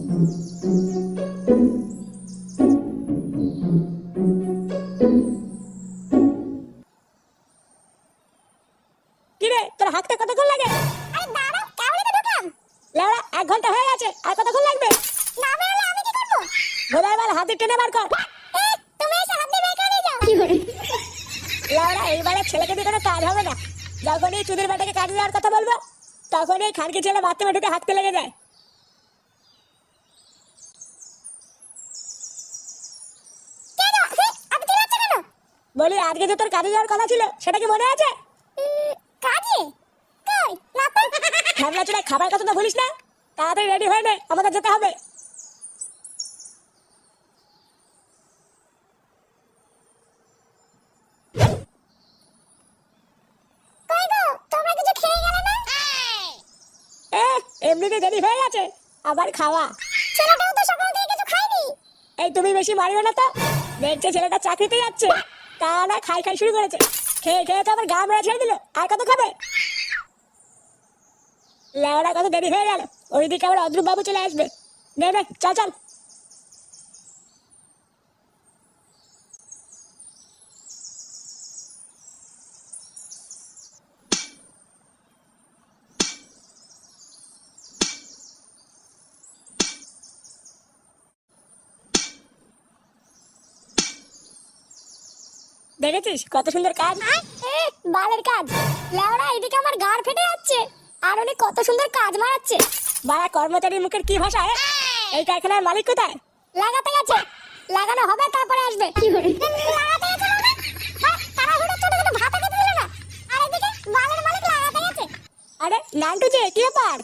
কিরে তোর হাঁকতে কতক্ষণ লাগে? আরে দাঁড়াও, কেবলই তো ঢুকলাম। লেওড়া 1 ঘন্টা হয়ে গেছে, আর কতক্ষণ লাগবে? না বেরোলে আমি কি করবো? গোদার বাল হাতে টেনে বার কর। তুমি এসে হাত দিয়ে বের করে নিয়ে যাও। লেওড়া এইবারে ছেলেকে দিয়ে কোনো কাজ হবে না। যখনই চুদির বেটাকে কাজে দেওয়ার কথা বলবো তখনই এই খানকি ছেলে বাথরুমে ঢুকে হাঁকতে লেগে যায়। কেন? আপনি চিল্লাচ্ছ কেন? বলি আজকে যে তোর কাজে যাওয়ার কথা ছিল সেটা কি মনে আছে? কাজে? কই? না তো। ঝামলা চুড়ে খাবার কথা তো ভুলিস না। তাড়াতাড়ি রেডি হয়ে নে, আমাদের যেতে হবে। কই গো, তোমরা কিছু খেয়ে গেলে না? এমনিতে দেরি হয়ে গেছে, আবার খাওয়া। ছেলেটাও তো সকাল থেকে কিছু খায়নি। এই তুমি বেশি মারিও না তো। দেখছে ছেলেটা চাকরিতে যাচ্ছে, তা না খাই খাই শুরু করেছে। খেয়ে খেয়ে তো আবার গা মেরে ছেড়ে দিল, আর কত খাবে? লেওড়া কত দেরি হয়ে গেল, ওইদিকে আবার অদ্রুপ বাবু চলে আসবে। নে নে চল চল। দেখেছিস কত সুন্দর কাজ? বালের কাজ। লেওড়া এদিকে আমার গাড় ফেটে যাচ্ছে, আর উনি কত সুন্দর কাজ মারাচ্ছে। বাড়া কর্মচারীর মুখের কি ভাষা? এই কারখানার মালিক কোথায়? লাগাতে গেছে। লাগানো হবে তারপরে আসবে। লাগাতে গেছে মানে? তাড়াহুড়ো ছোট ছোট ভাত খেতে দিল না, আর এদিকে বালের মালিক লাগাতে গেছে। আরে নান্টু যে, কি ব্যাপার?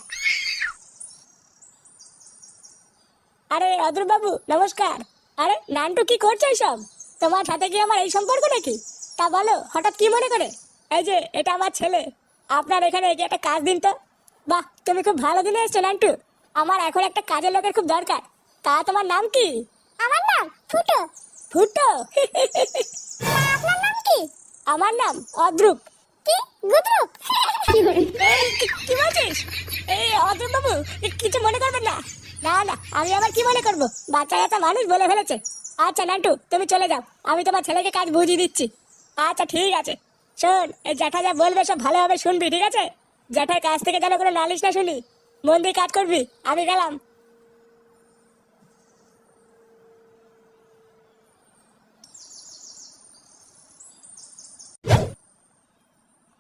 আরে অদ্রুপ বাবু নমস্কার। আরে নান্টু কি করছো এইসব? তোমার সাথে কি আমার এই সম্পর্ক নাকি? তা বলো হঠাৎ কি মনে করে? এই যে এটা আমার ছেলে, আপনার এখানে এই যে একটা কাজ দিন তো। বাহ, তুমি খুব ভালো দিনে এসছো নান্টু। আমার এখন একটা কাজের লোকের খুব দরকার। তা তোমার নাম কি? আমার নাম ফুটো। ফুটো? আপনার নাম কি? আমার নাম অদ্রুপ। কি গুদরুপ? কি বলছিস? এই অদ্রুপ বাবু, কিছু মনে করবেন না। না না, আমি আবার কি মনে করবো, বাচ্চা কাচ্চা মানুষ বলে ফেলেছে। আচ্ছা নান্টু তুমি চলে যাও, আমি তোমার ছেলেকে কাজ বুঝিয়ে দিচ্ছি। আচ্ছা ঠিক আছে। শোন, এই জ্যাঠা যা বলবে সব ভালোভাবে শুনবি, ঠিক আছে? জ্যাঠার কাছ থেকে যেন কোনো নালিশ না শুনি। মন দিয়ে কাজ করবি। আমি গেলাম।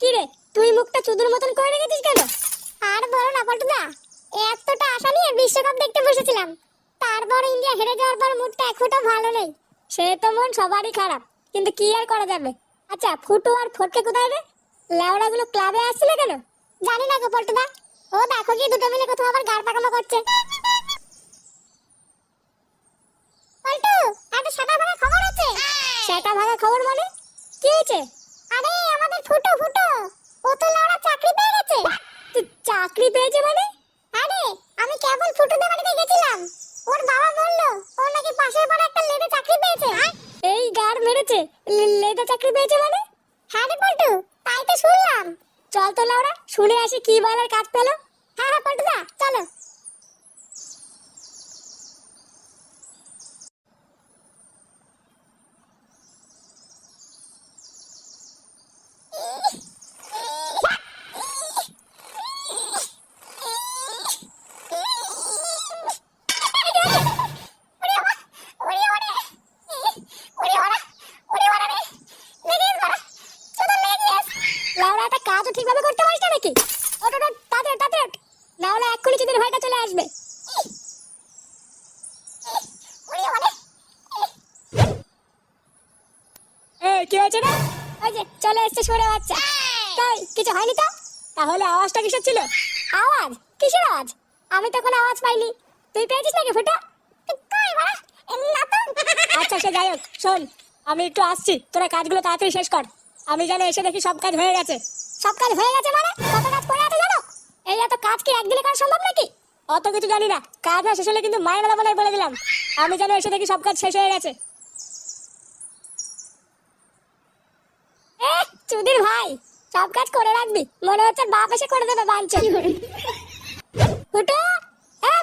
কি রে, তুই মুখটা চুদুর মতন করে রেখেছিস কেন? আর বলো না পল্টুদা, এতটা আশা নিয়ে বিশ্বকাপ দেখতে বসেছিলাম, তারপর ইন্ডিয়া হেরে যাওয়ার পর মুডটা এক ফোঁটা ভালো নেই। সে তো মন সবারই খারাপ, কিন্তু কি আর করা যাবে। আচ্ছা ফুটু আর ফটকে কোথায় রে? লেওড়া গুলো ক্লাবে আসছিল কেন? জানি না গো পল্টুদা, ও দেখো কি দুটো মিলে কোথাও আবার গাড় পাকামো করছে। পল্টু, একটা সাদা ভাঙা খবর আছে। সেটা ভাঙা খবর মানে? কি হয়েছে? আরে আমাদের ফুটো ফুটো, ও তো লেওড়া চাকরি পেয়ে গেছে। চাকরি পেয়েছে মানে? আরে আমি কেবল ফুটুদের বাড়িতে গেছিলাম, ওর বাবা বললো ও নাকি পাশের পাড়া একটা লেডে চাকরি পেয়েছে। এই গাড় মেরেছে? লেদা চাকরি পেয়েছে মানে? হ্যাঁ রে পল্টু, তাই তো শুনলাম। চল তো লাউরা, শুনে আসি কি বালের কাজ পেলো। হ্যাঁ হ্যাঁ পল্টুদা চলো। লাউরা একটা কাজও ঠিকভাবে করতে পারিস না নাকি? ওট ওট ওট, তাড়াতাড়ি তাড়াতাড়ি ওঠ। না হলে এক্ষুনি চিদের ভাইটা চলে আসবে। এই কি হয়েছে রে? ওই যে চলে এসছে সরে বাচ্চা। কই কিছু হয়নি তো? তাহলে আওয়াজটা কিসের ছিল? আওয়াজ? কিসের আওয়াজ? আমি তো কোনো আওয়াজ পাইনি। তুই পেয়েছিস নাকি ফুটা? কই বাড়া, না তো। আচ্ছা সে যাই হোক, শোন আমি একটু আসছি, তোরা কাজগুলো তাড়াতাড়ি শেষ কর। আমি যেন এসে দেখি সব কাজ হয়ে গেছে। সব কাজ হয়ে গেছে মানে? কত কাজ পড়ে আছে জানো? এই এত কাজ কি একদিনে করা সম্ভব নাকি? অত কিছু জানি না, কাজ না শেষ হলে কিন্তু মায়ের মেলা বলে দিলাম। আমি যেন এসে দেখি সব কাজ শেষ হয়ে গেছে। চুদির ভাই, সব কাজ করে রাখবি, মনে হচ্ছে বাপ এসে করে দেবে বাঞ্চে। ফুটো,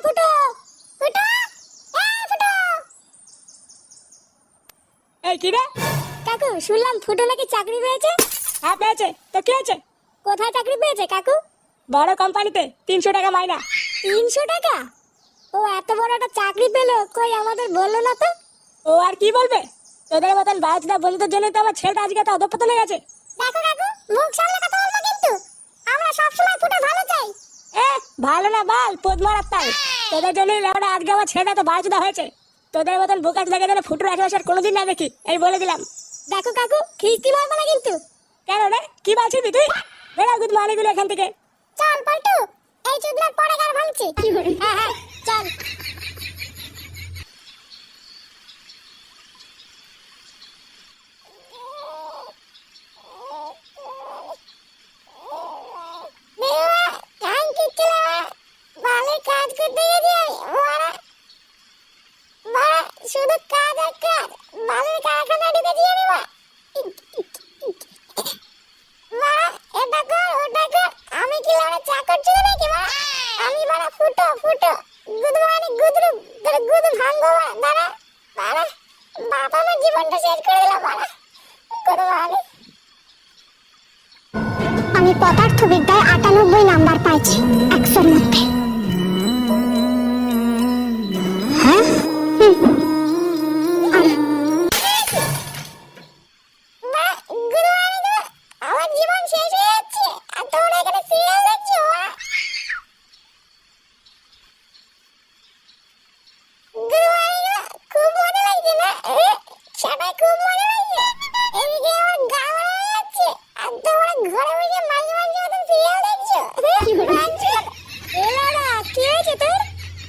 ফুটো, ফুটো এই কি রে? কাকু শুনলাম ফুটো নাকি চাকরি পেয়েছে। হ্যাঁ পেয়েছে, তো কি হয়েছে? কোথায় চাকরি পেয়েছে কাকু? বড় কোম্পানিতে, 300 টাকা মাইনা। 300 টাকা? ও এত বড় একটা চাকরি পেলো, কই আমাদের বললো না তো। ও আর কি বলবে? তোদের মতন বাচ্চা বন্ধুদের জন্য তো আমার ছেলেটা আজকে তো অধঃপতনে গেছে। দেখো কাকু, মুখ সামলে কথা বলবো কিন্তু। আমরা সবসময় ফুটো ভালো চাই। ভালো না বাল, পোদ মারার তাই। তোদের জন্যই লেওড়া আজকে আমার ছেলেটা তো বাচ্চা হয়েছে। তোদের মতন বোকাচ লেগে যেন ফুটুর আশেপাশে আর কোনোদিন না দেখি, এই বলে দিলাম। দেখো কাকু, খিস্তি মারবো না কিন্তু। কেন রে, কি বলছিস তুই? বেড়া গুদ মানিগুলো এখান থেকে। চল পল্টু, এই চুদলার পরে গার ভাঙছি। হ্যাঁ হ্যাঁ চল। শুধু কাজ আর কাজ, বালের কারখানা ঢুকেছি আমি। এটা কর ওটা কর, আমি কি লাউড়া চাকর ছিল নাকি? আমি বাড়া ফুটো ফুটো গুদু মানে গুদরু, তোর গুদু ভাঙবো দাঁড়া দাঁড়া। বাবা আমার জীবনটা শেষ করে দিল বাড়া গুদু মানে। আমি পদার্থবিদ্যায় 98 নাম্বার পাইছি 100-র মধ্যে। হ্যাঁ আমার জীবন শেষ হয়ে যাচ্ছে আর তোমরা এখানে সিরিয়াল দেখছো। খুব মজা লাগছে না? সেটাই খুব মজা লাগছে। এদিকে আমার গা ভরা হয়ে যাচ্ছে আর তোমরা ঘরে বসে মাঝে মাঝে মতন সিরিয়াল দেখছো। এলারা কি হয়েছে তোর?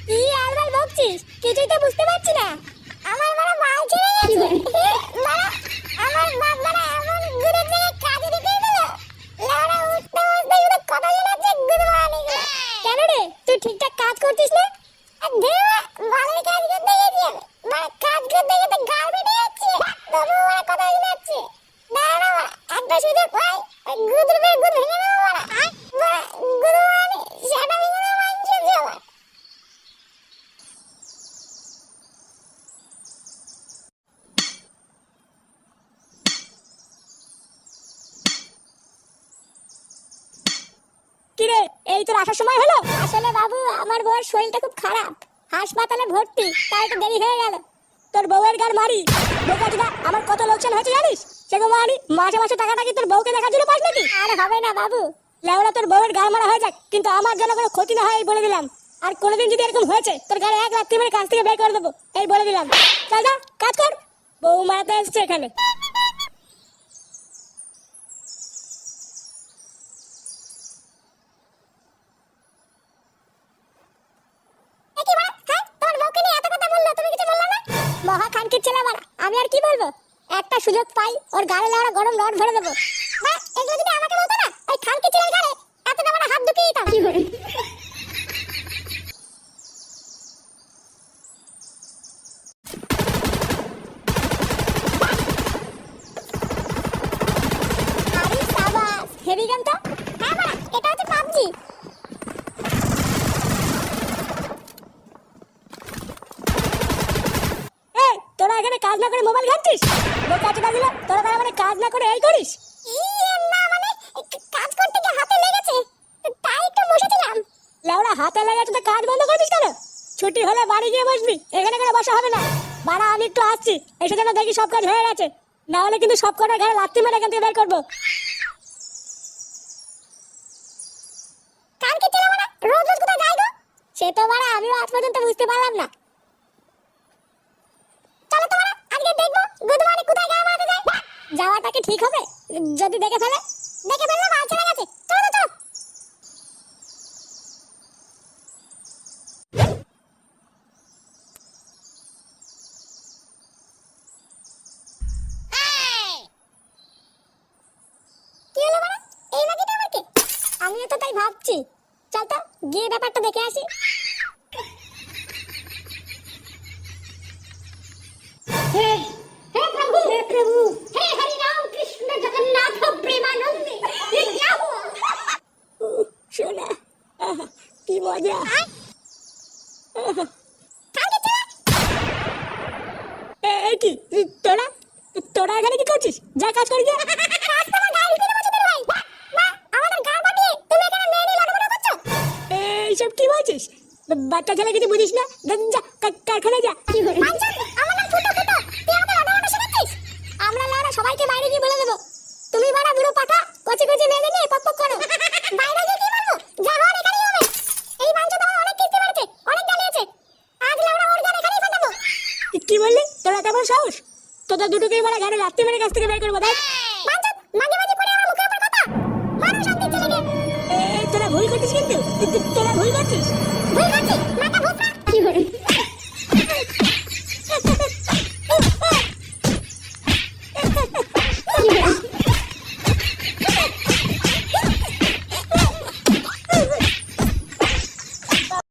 কি আলবাল বকছিস? কিছুই তো বুঝতে পারছি না। আমার বড় মাল ছেড়ে গেছে। আমার বাপ বড় এমন গুড়ের জায়গায় কাজে ঢুকিয়ে দিল। লাউড়া উঠতে উঠতে শুধু কথা শোনাচ্ছে গুড় মারানিগুলো। কেন রে, তুই ঠিকঠাক কাজ করছিস না? দেওয়া ভালোই কাজ করতে গেছি আমি। কাজ করতে করতে গাল বেড়ে যাচ্ছে, তবু ওরা কথা শোনাচ্ছে। দাঁড়া একটা সুযোগ পাই, গুড় ভেঙে দেবো ওরা। গুড় মারানি সেটা ভেঙে দেবো মানছে আমার। কিরে, এই তোর আসার সময় হলো? আসলে বাবু আমার বউয়ের শরীরটা খুব খারাপ, হাসপাতালে ভর্তি, তাই একটু দেরি হয়ে গেল। তোর বউয়ের গার মারি বোকাচোদা, আমার কত লোকসান হয়েছে জানিস? সেগো মারি, মাসে মাসে টাকাটা কি তোর বউকে দেখার জন্য পাস নাকি? আর হবে না বাবু। লেওড়া তোর বউয়ের গার মারা হয়ে যাক, কিন্তু আমার যেন কোনো ক্ষতি না হয় এই বলে দিলাম। আর কোনোদিন যদি এরকম হয়েছে তোর গাড়ি 1 লাখ মেরে কাছ থেকে বের করে দেবো, এই বলে দিলাম। চল যা কাজ কর, বউ মারাতে এসছে এখানে। মহা খানকির ছেলে আমার, আমি আর কি বলবো? একটা সুযোগ পাই ওর গালে লাউড়া গরম রড ভরে দেবো। এগুলো যদি আমাকে বলতো না, ওই খানকির ছেলের গালে এতটা বড় হাত ঢুকিয়ে দিতাম। আরে সাবাস, হেভি গেম তো। হ্যাঁ বাড়া, এটা হচ্ছে পাবজি। তোরা এখানে কাজ না করে মোবাইল ঘাঁটছিস? বোকাচোদা দিল, তোরা তার মানে কাজ না করে এই করিস? না মানে কাজ করতে গিয়ে হাতে লেগেছে, তাই একটু বসেছিলাম। লেওড়া হাতে লেগেছে তো কাজ বন্ধ করছিস কেন? ছুটি হলে বাড়ি গিয়ে বসবি, এখানে করে বসা হবে না। বাড়া আমি একটু আসছি, এসে যেন দেখি সব কাজ হয়ে গেছে, না হলে কিন্তু সব কটার ঘরে লাত্তি মেরে এখান থেকে বের করবো। কালকে ছেলে মানে রোজ রোজ কোথায় যাই গো? সে তো বাড়া আমিও আজ পর্যন্ত বুঝতে পারলাম না। চলো তো বাড়া আজকে দেখবো গুদু মানে কোথায় গায়ে মারতে যায়। যাওয়াটা কি ঠিক হবে? যদি দেখে ফেলে? দেখে ফেললে মাল ছেড়ে গেছে। চলো তো চলো। কি হলো বাড়া? এই বাকিটা আমার কে? আমিও তো তাই ভাবছি। চল তো গিয়ে ব্যাপারটা দেখে আসি। हे प्रभु हे हरि राम कृष्ण जगन्नाथ प्रेमानंद, ये क्या हुआ? শোনা, কি মজা। এই কি তোরা তোরা এখানে কি করছিস? যা কাজ করি গিয়ে। কাজ তোমার গায়ে ঢুকে দেবো চুদির ভাই। মা, আমাদের গা পাঠিয়ে তুমি এখানে মেয়ে নিয়ে লড়াই করছো? এইসব কি বলছিস? বাচ্চা ছেলে কিছু বুঝিস না? যা কারখানায় যা। বাঞ্চন, আমার নাম ফুটো ফুটো। তুই আমাকে লড়াই শেখাচ্ছিস? আমরা লড়া সবাইকে বাইরে গিয়ে বলে দেবো। তুমি বড় বুড়ো পাঠা কচি কচি মেয়েদের নিয়ে পক পক করো। বাইরে গিয়ে কি বলবো? যা হওয়ার এখানেই হবে। এই বাঞ্চন তোমার অনেক কিস্তি মেরেছে, অনেক জ্বালিয়েছে। আজ লড়া ওর গান এখানেই ফাটাবো। কি বললি? তোরা কেমন সাহস? তোদের দুটোকেই বলা ঘরে রাত্রি মেরে কাছ থেকে বের করবো। দেখ বাঞ্চন, মাঝে মাঝে পড়ে আমার মুখের উপর কথা। মারো শান্তির ছেলেকে। তোরা ভুল করছিস, কিন্তু তোরা ভুল করছিস। ভুল